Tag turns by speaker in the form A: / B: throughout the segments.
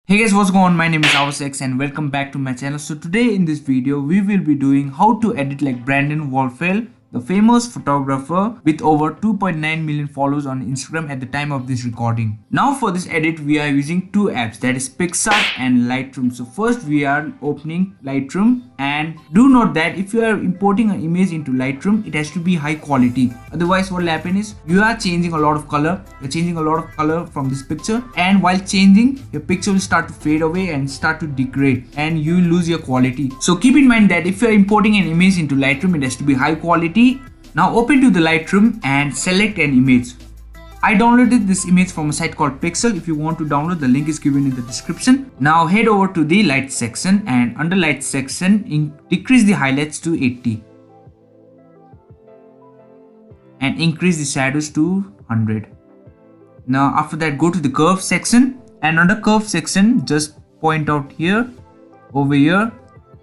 A: Hey guys, what's going on? My name is Avsex and welcome back to my channel. So today in this video we will be doing how to edit like Brandon Woelfel, the famous photographer with over 2.9 million followers on Instagram at the time of this recording. Now for this edit we are using two apps, that is PicsArt and Lightroom. So first we are opening Lightroom, and do note that if you are importing an image into Lightroom, it has to be high quality. Otherwise what will happen is you are changing a lot of color. You're changing a lot of color from this picture, and while changing, your picture will start to fade away and start to degrade and you lose your quality. So keep in mind that if you are importing an image into Lightroom, it has to be high quality. Now open to the Lightroom and select an image. I downloaded this image from a site called Pixel. If you want to download, the link is given in the description. Now head over to the light section, and under light section decrease the highlights to 80 and increase the shadows to 100. Now after that go to the curve section, and under curve section just point out here, over here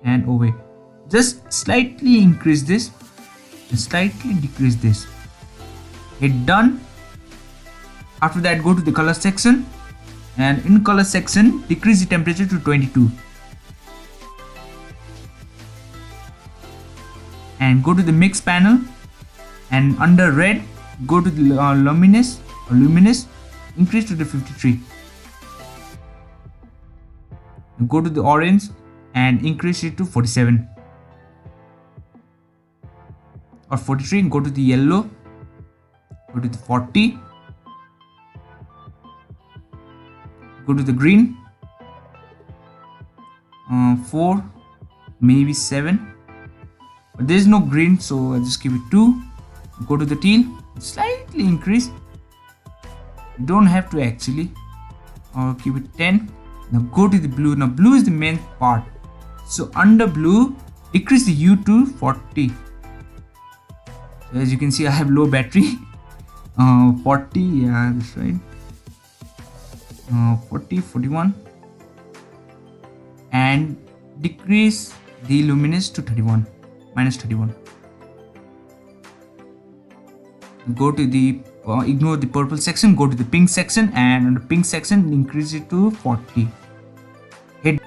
A: and over here. Just slightly increase this and slightly decrease this. Hit done. After that go to the color section, and in color section decrease the temperature to 22 and go to the mix panel, and under red go to the luminous increase to the 53. Go to the orange and increase it to 47 or 43. Go to the yellow, go to the 40. Go to the green, 4, maybe 7, but there is no green, so I'll just give it 2. Go to the teal, slightly increase, you don't have to actually, or keep it 10. Now go to the blue. Now blue is the main part, so under blue decrease the hue to 40. So as you can see I have low battery. 40, yeah, that's right. 40, 41, and decrease the luminous to 31, minus 31. Go to the ignore the purple section, go to the pink section, and on the pink section increase it to 40. Hit.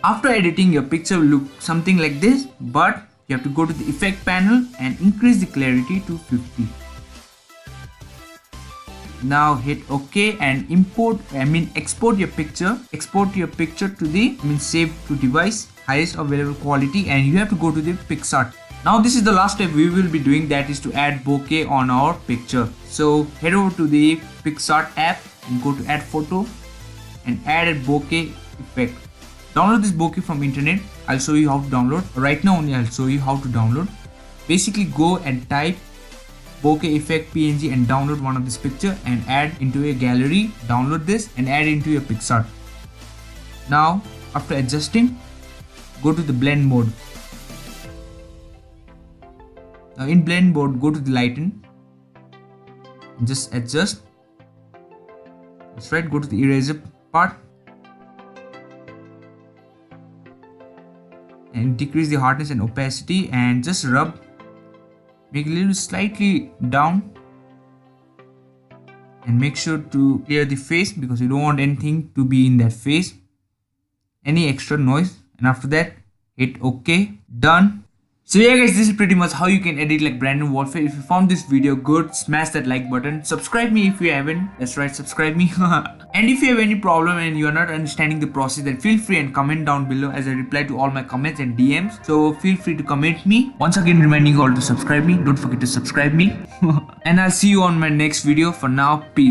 A: After editing, your picture will look something like this, but you have to go to the effect panel and increase the clarity to 50. Now hit OK and export your picture. Export your picture to the save to device, highest available quality, and you have to go to the PicsArt. Now this is the last step we will be doing, that is to add bokeh on our picture. So head over to the PicsArt app and go to add photo and add a bokeh effect. Download this bokeh from internet. I'll show you how to download. Right now only I'll show you how to download. Basically go and type bokeh effect png and download one of this picture and add into a gallery. Download this and add into your PicsArt. Now after adjusting, go to the blend mode. Now in blend mode go to the lighten and just adjust. That's right, go to the eraser part and decrease the hardness and opacity and just rub. Make a little slightly down and make sure to clear the face because you don't want anything to be in that face, any extra noise. And after that hit OK. Done. So yeah guys, this is pretty much how you can edit like Brandon Woelfel. If you found this video good, smash that like button. Subscribe me if you haven't. That's right, subscribe me. And if you have any problem and you are not understanding the process, then feel free and comment down below, as I reply to all my comments and DMs. So feel free to comment me. Once again reminding you all to subscribe me. Don't forget to subscribe me. And I'll see you on my next video. For now, peace.